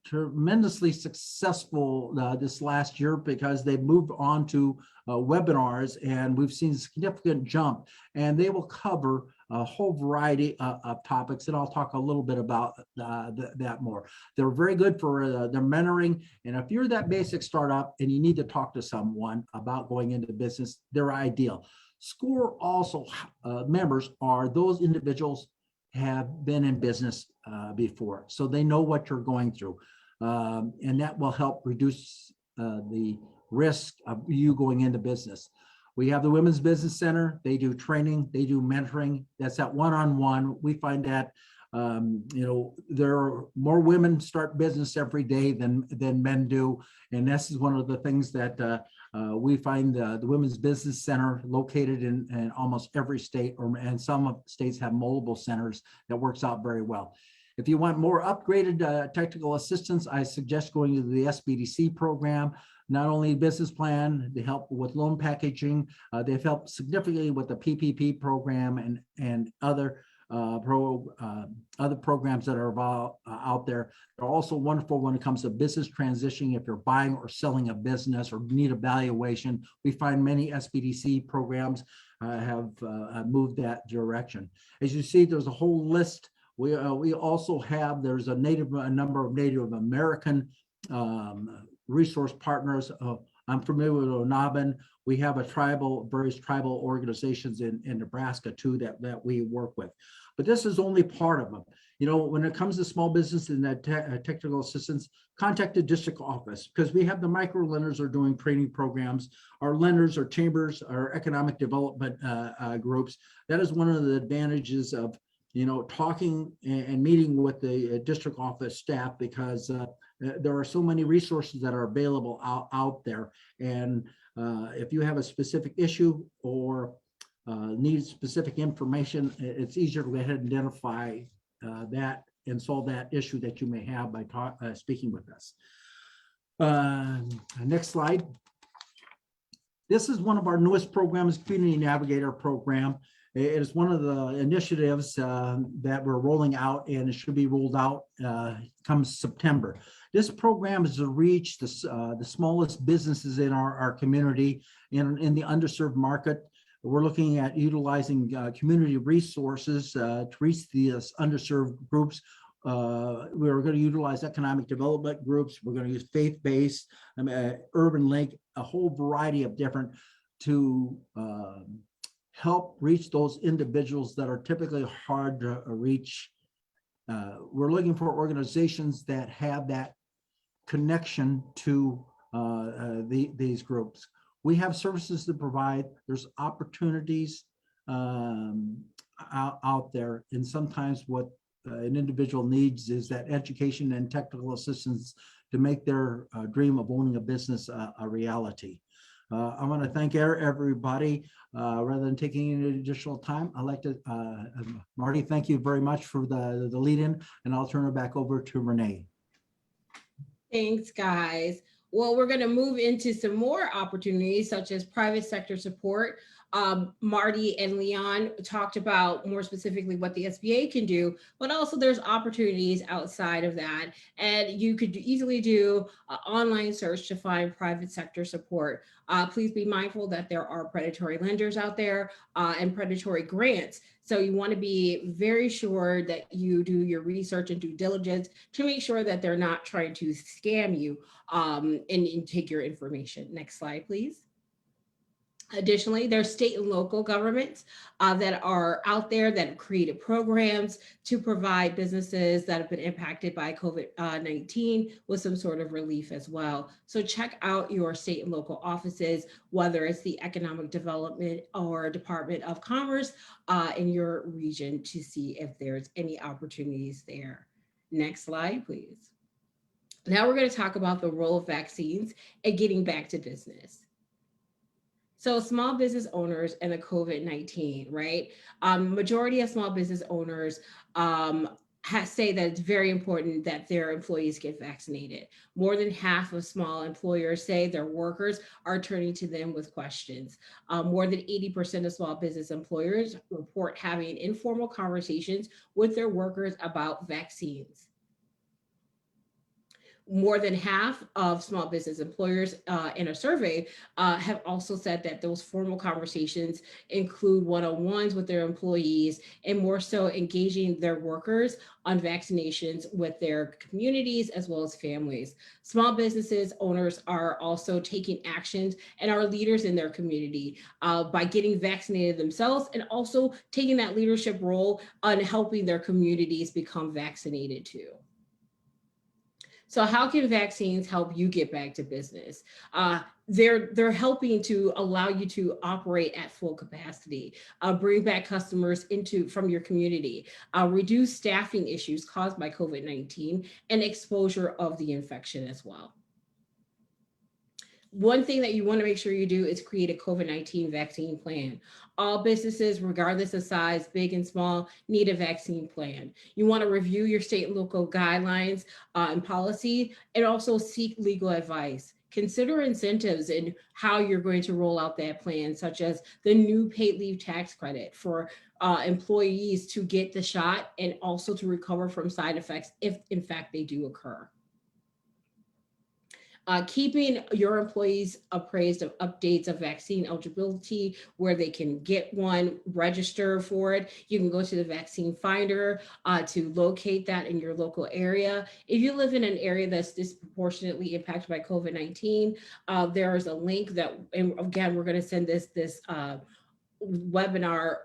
[SPEAKER 7] tremendously successful this last year because they've moved on to webinars, and we've seen a significant jump, and they will cover a whole variety of topics, and I'll talk a little bit about that more. They're very good for their mentoring, and if you're that basic startup and you need to talk to someone about going into business, they're ideal. SCORE also members are those individuals have been in business before, so they know what you're going through, and that will help reduce the risk of you going into business. We have the Women's Business Center. They do training, they do mentoring. That's at one-on-one. We find that there are more women start business every day than men do, and this is one of the things that we find the Women's Business Center located in almost every state, and some states have mobile centers that works out very well. If you want more upgraded technical assistance, I suggest going to the SBDC program. Not only business plan, they help with loan packaging. They've helped significantly with the PPP program and other programs that are out there. They're also wonderful when it comes to business transitioning. If you're buying or selling a business or need evaluation, we find many SBDC programs have moved that direction. As you see, there's a whole list. We also have, there's a number of Native American resource partners. I'm familiar with Onabin. We have various tribal organizations in Nebraska too that we work with. But this is only part of them. When it comes to small business and that technical assistance, contact the district office, because we have the micro lenders are doing training programs. Our lenders, our chambers, our economic development groups. That is one of the advantages of talking and meeting with the district office staff, because there are so many resources that are available out there. And if you have a specific issue or need specific information, it's easier to go ahead and identify that and solve that issue that you may have by speaking with us. Next slide. This is one of our newest programs, Community Navigator program. It is one of the initiatives that we're rolling out, and it should be rolled out come September. This program is to reach the smallest businesses in our community in the underserved market. We're looking at utilizing community resources to reach these underserved groups. We're going to utilize economic development groups. We're going to use faith-based, urban link, a whole variety of different to help reach those individuals that are typically hard to reach. We're looking for organizations that have that connection to these groups. We have services to provide. There's opportunities out there, and sometimes what an individual needs is that education and technical assistance to make their dream of owning a business a reality. I want to thank everybody. Rather than taking any additional time, I'd like to, Marty, thank you very much for the lead-in, and I'll turn it back over to Renee.
[SPEAKER 3] Thanks, guys. Well, we're going to move into some more opportunities, such as private sector support. Marty and Leon talked about more specifically what the SBA can do, but also there's opportunities outside of that. And you could easily do an online search to find private sector support. Please be mindful that there are predatory lenders out there and predatory grants. So you want to be very sure that you do your research and due diligence to make sure that they're not trying to scam you and take your information. Next slide, please. Additionally, there's state and local governments that are out there that have created programs to provide businesses that have been impacted by COVID-19 with some sort of relief as well. So check out your state and local offices, whether it's the Economic Development or Department of Commerce in your region, to see if there's any opportunities there. Next slide, please. Now we're going to talk about the role of vaccines and getting back to business. So small business owners and the COVID-19, right? Majority of small business owners say that it's very important that their employees get vaccinated. More than half of small employers say their workers are turning to them with questions. More than 80% of small business employers report having informal conversations with their workers about vaccines. More than half of small business employers in a survey have also said that those formal conversations include one-on-ones with their employees and more so engaging their workers on vaccinations with their communities as well as families. Small businesses owners are also taking actions and are leaders in their community by getting vaccinated themselves and also taking that leadership role on helping their communities become vaccinated too. So how can vaccines help you get back to business? They're helping to allow you to operate at full capacity, bring back customers from your community, reduce staffing issues caused by COVID-19 and exposure of the infection as well. One thing that you want to make sure you do is create a COVID-19 vaccine plan. All businesses, regardless of size, big and small, need a vaccine plan. You want to review your state and local guidelines and policy, and also seek legal advice. Consider incentives in how you're going to roll out that plan, such as the new paid leave tax credit for employees to get the shot and also to recover from side effects if in fact they do occur. Keeping your employees appraised of updates of vaccine eligibility, where they can get one, register for it. You can go to the vaccine finder to locate that in your local area. If you live in an area that's disproportionately impacted by COVID-19, there is a link that, and again, we're going to send this webinar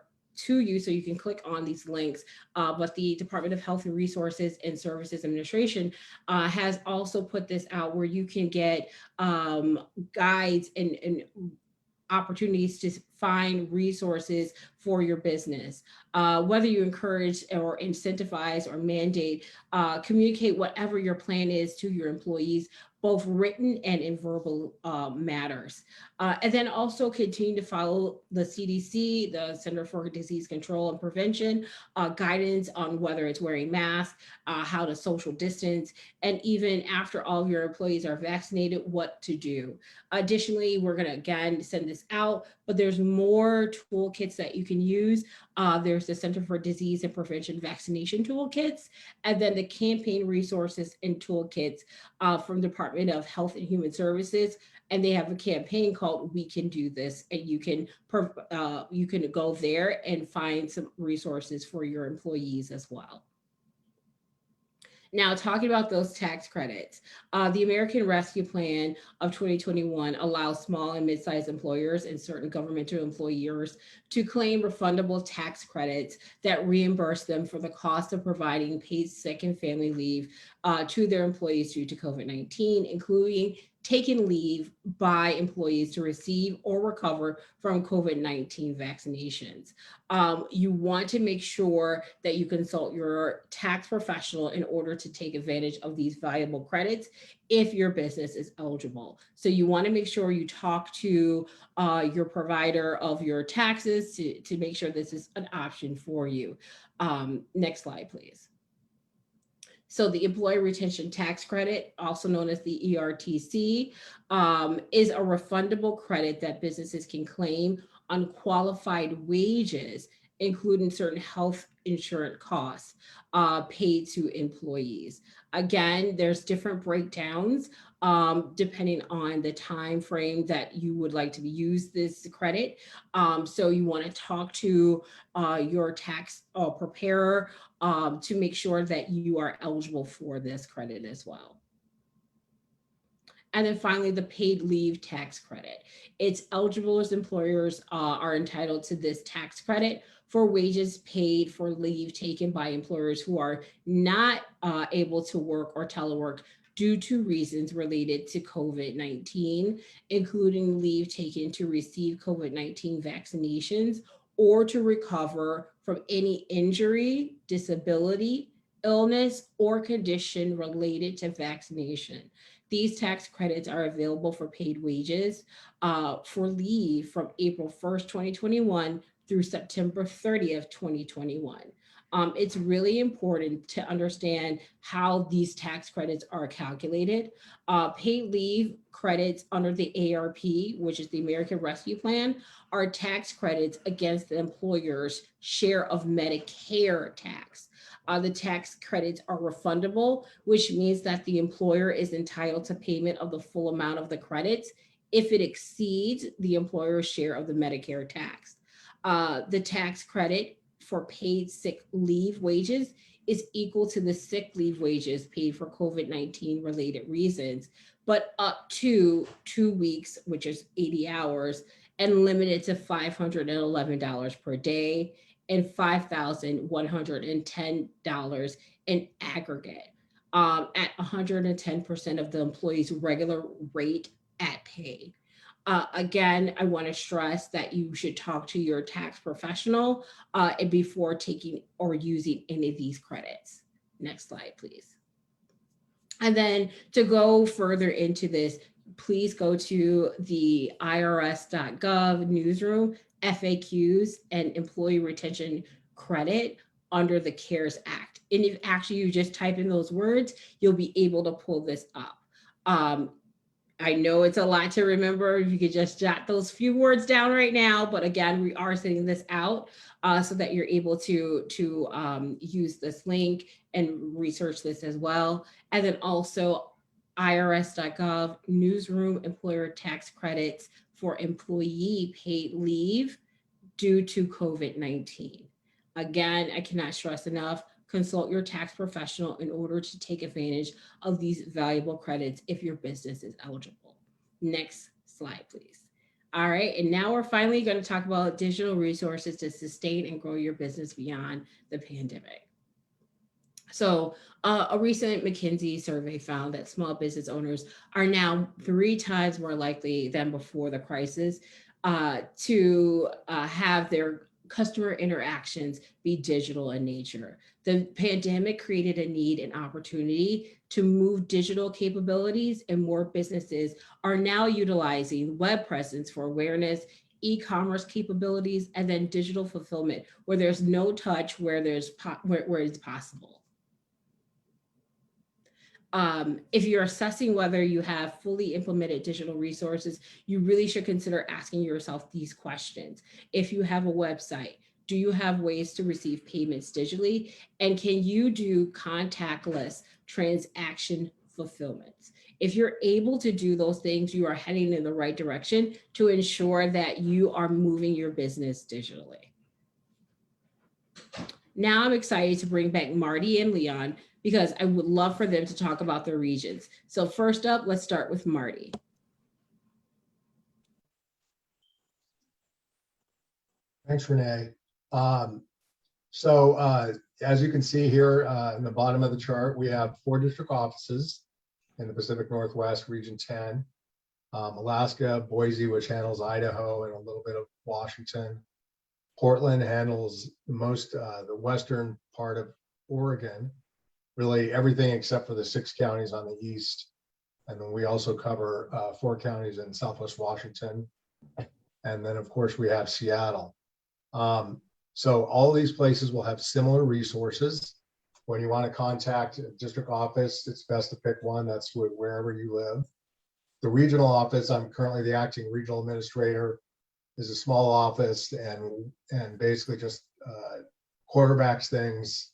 [SPEAKER 3] to you so you can click on these links. But the Department of Health and Resources and Services Administration has also put this out where you can get guides and opportunities find resources for your business. Whether you encourage or incentivize or mandate, communicate whatever your plan is to your employees, both written and in verbal matters. And then also continue to follow the CDC, the Center for Disease Control and Prevention, guidance on whether it's wearing masks, how to social distance, and even after all of your employees are vaccinated, what to do. Additionally, we're going to again send this out, but there's more toolkits that you can use. There's the Center for Disease and Prevention vaccination toolkits, and then the campaign resources and toolkits from Department of Health and Human Services. And they have a campaign called We Can Do This, and you can go there and find some resources for your employees as well. Now, talking about those tax credits, the American Rescue Plan of 2021 allows small and mid-sized employers and certain governmental employers to claim refundable tax credits that reimburse them for the cost of providing paid sick and family leave to their employees due to COVID-19, including taken leave by employees to receive or recover from COVID-19 vaccinations. You want to make sure that you consult your tax professional in order to take advantage of these valuable credits if your business is eligible. So you want to make sure you talk to your provider of your taxes to make sure this is an option for you. Next slide, please. So the Employee Retention Tax Credit, also known as the ERTC, is a refundable credit that businesses can claim on qualified wages, including certain health insurance costs paid to employees. Again, there's different breakdowns depending on the time frame that you would like to use this credit. So you want to talk to your tax preparer to make sure that you are eligible for this credit as well. And then finally, the paid leave tax credit. It's eligible as employers are entitled to this tax credit for wages paid for leave taken by employers who are not able to work or telework due to reasons related to COVID-19, including leave taken to receive COVID-19 vaccinations or to recover from any injury, disability, illness, or condition related to vaccination. These tax credits are available for paid wages for leave from April 1st, 2021 through September 30th, 2021. It's really important to understand how these tax credits are calculated. Paid leave credits under the ARP, which is the American Rescue Plan, are tax credits against the employer's share of Medicare tax. The tax credits are refundable, which means that the employer is entitled to payment of the full amount of the credits if it exceeds the employer's share of the Medicare tax. The tax credit for paid sick leave wages is equal to the sick leave wages paid for COVID-19 related reasons, but up to 2 weeks, which is 80 hours, and limited to $511 per day and $5,110 in aggregate at 110% of the employee's regular rate at pay. Again, I want to stress that you should talk to your tax professional before taking or using any of these credits. Next slide, please. And then to go further into this, please go to the irs.gov newsroom, FAQs, and employee retention credit under the CARES Act. And if actually you just type in those words, you'll be able to pull this up. I know it's a lot to remember. If you could just jot those few words down right now, but again, we are sending this out so that you're able to use this link and research this as well. And then also irs.gov newsroom employer tax credits for employee paid leave due to COVID-19. Again, I cannot stress enough, consult your tax professional in order to take advantage of these valuable credits if your business is eligible. Next slide, please. All right, and now we're finally going to talk about digital resources to sustain and grow your business beyond the pandemic. So a recent McKinsey survey found that small business owners are now 3 times more likely than before the crisis to have their customer interactions be digital in nature. The pandemic created a need and opportunity to move digital capabilities, and more businesses are now utilizing web presence for awareness, e-commerce capabilities, and then digital fulfillment where there's no touch, where it's possible. If you're assessing whether you have fully implemented digital resources, you really should consider asking yourself these questions. If you have a website, do you have ways to receive payments digitally? And can you do contactless transaction fulfillments? If you're able to do those things, you are heading in the right direction to ensure that you are moving your business digitally. Now I'm excited to bring back Marty and Leon because I would love for them to talk about their regions. So first up, let's start with Marty.
[SPEAKER 5] Thanks, Renee. As you can see here in the bottom of the chart, we have 4 district offices in the Pacific Northwest, Region 10. Alaska, Boise, which handles Idaho and a little bit of Washington. Portland handles the western part of Oregon, really everything except for the 6 counties on the east. And then we also cover 4 counties in Southwest Washington. And then of course we have Seattle. So all these places will have similar resources. When you want to contact a district office, it's best to pick one that's wherever you live. The regional office, I'm currently the acting regional administrator, is a small office and basically just quarterbacks things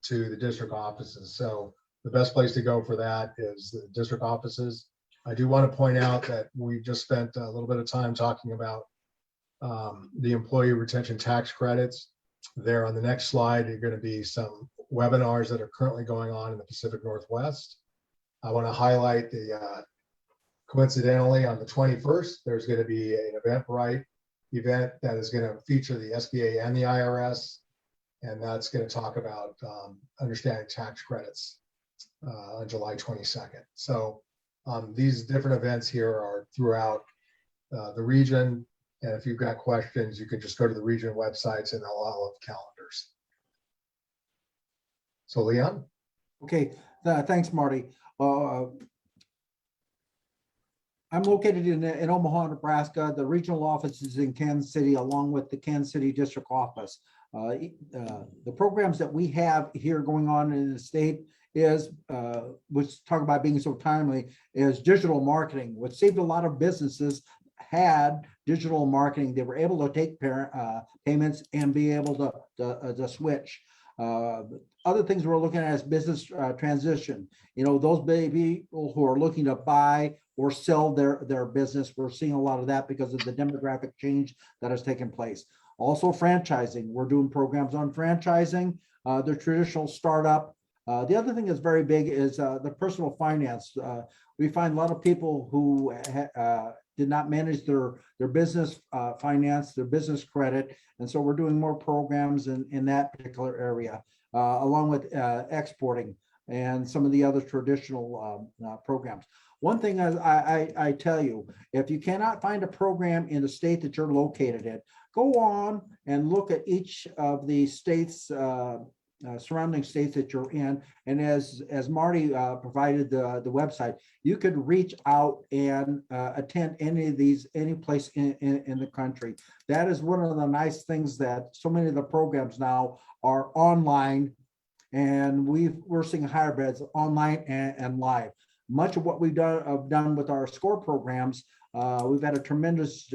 [SPEAKER 5] to the district offices. So the best place to go for that is the district offices. I do want to point out that we just spent a little bit of time talking about the employee retention tax credits. There on the next slide are going to be some webinars that are currently going on in the Pacific Northwest. I want to highlight coincidentally on the 21st, there's going to be an Eventbrite event that is going to feature the SBA and the IRS, and that's going to talk about understanding tax credits on July 22nd. So these different events here are throughout the region. And if you've got questions, you can just go to the region websites and they'll all have calendars. So Leon?
[SPEAKER 7] Okay, thanks, Marty. I'm located in Omaha, Nebraska. The regional office is in Kansas City, along with the Kansas City district office. The programs that we have here going on in the state is, which talk about being so timely, is digital marketing, which saved a lot of businesses had digital marketing. They were able to take payments and be able to switch. Other things we're looking at is business transition. You know, those people who are looking to buy or sell their business, we're seeing a lot of that because of the demographic change that has taken place. Also franchising, we're doing programs on franchising, the traditional startup. The other thing that's very big is the personal finance. We find a lot of people who did not manage their business finance, their business credit. And so we're doing more programs in that particular area, along with exporting and some of the other traditional programs. One thing I tell you, if you cannot find a program in the state that you're located in, go on and look at each of the states, surrounding states that you're in. And as Marty provided the website, you could reach out and attend any place in the country. That is one of the nice things, that so many of the programs now are online, and we're seeing hybrids online and live. Much of what we've done with our SCORE programs, we've had a tremendous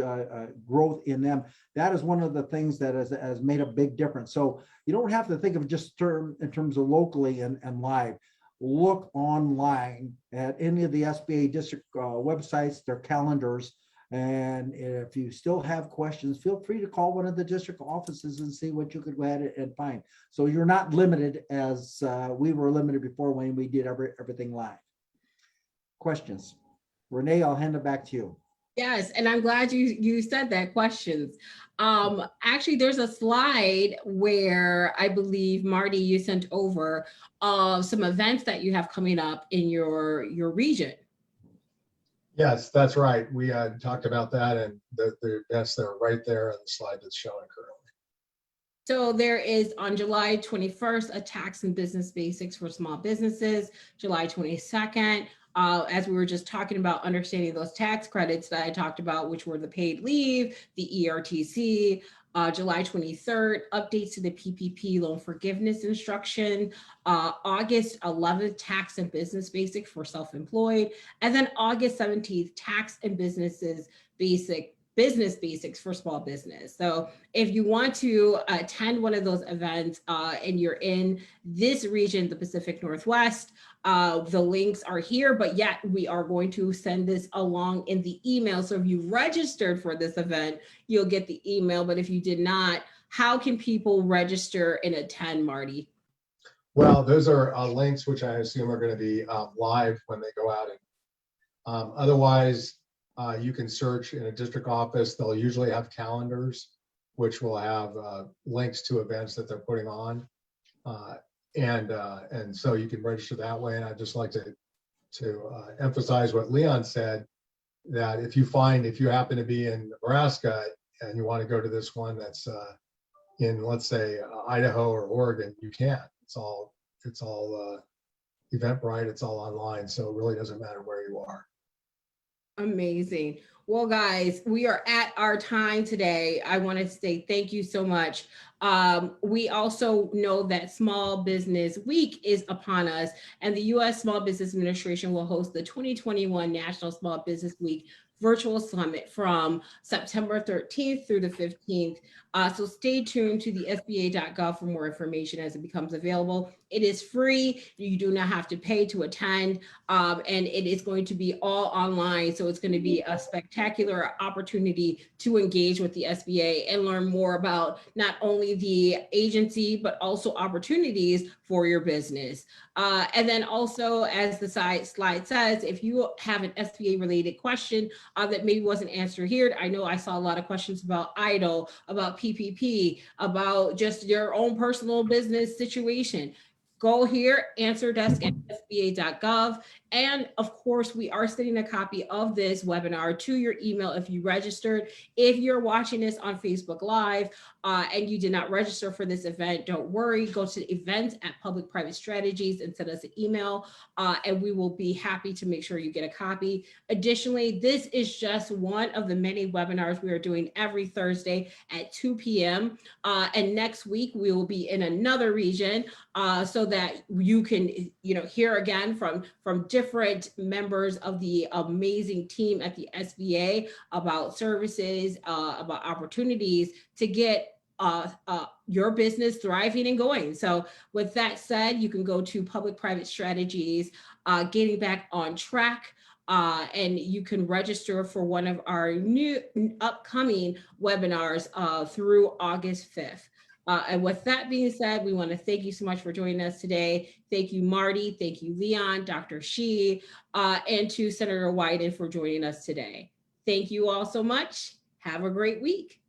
[SPEAKER 7] growth in them. That is one of the things that has made a big difference. So you don't have to think of just in terms of locally and live. Look online at any of the SBA district websites, their calendars. And if you still have questions, feel free to call one of the district offices and see what you could go ahead and find. So you're not limited as we were limited before when we did everything live. Questions? Renee, I'll hand it back to you.
[SPEAKER 3] Yes, and I'm glad you said that, questions. Actually, there's a slide where I believe, Marty, you sent over some events that you have coming up in your region.
[SPEAKER 5] Yes, that's right. We talked about that, and the events that are right there on the slide that's showing currently.
[SPEAKER 3] So there is on July 21st, a tax and business basics for small businesses. July 22nd, as we were just talking about understanding those tax credits that I talked about, which were the paid leave, the ERTC. July 23rd, updates to the PPP loan forgiveness instruction. August 11th, tax and business basic for self-employed. And then August 17th, tax and business basics for small business. So if you want to attend one of those events and you're in this region, the Pacific Northwest, the links are here, but yet we are going to send this along in the email. So if you registered for this event, you'll get the email. But if you did not, how can people register and attend, Marty?
[SPEAKER 5] Well, those are links which I assume are going to be live when they go out. And otherwise, you can search in a district office. They'll usually have calendars, which will have links to events that they're putting on. And so you can register that way. And I'd just like to emphasize what Leon said, that if you happen to be in Nebraska and you want to go to this one that's in, let's say, Idaho or Oregon, you can. It's all Eventbrite, it's all online. So it really doesn't matter where you are.
[SPEAKER 3] Amazing. Well, guys, we are at our time today. I want to say thank you so much. We also know that Small Business Week is upon us, and the U.S. Small Business Administration will host the 2021 National Small Business Week Virtual Summit from September 13th through the 15th. So stay tuned to the sba.gov for more information as it becomes available. It is free. You do not have to pay to attend, and it is going to be all online. So it's going to be a spectacular opportunity to engage with the SBA and learn more about not only the agency, but also opportunities for your business. And then also, as the slide says, if you have an SBA related question that maybe wasn't answered here, I know I saw a lot of questions about EIDL, about PPP, about just your own personal business situation. Go here, answer desk at sba.gov. And of course, we are sending a copy of this webinar to your email if you registered. If you're watching this on Facebook Live and you did not register for this event, don't worry. Go to events at Public-Private Strategies and send us an email, and we will be happy to make sure you get a copy. Additionally, this is just one of the many webinars we are doing every Thursday at 2 p.m. And next week, we will be in another region so that you can hear again from different members of the amazing team at the SBA about services, about opportunities to get your business thriving and going. So with that said, you can go to Public-Private Strategies, Getting Back on Track, and you can register for one of our new upcoming webinars through August 5th. And with that being said, we want to thank you so much for joining us today. Thank you, Marty. Thank you, Leon, Dr. Shi, and to Senator Wyden for joining us today. Thank you all so much. Have a great week.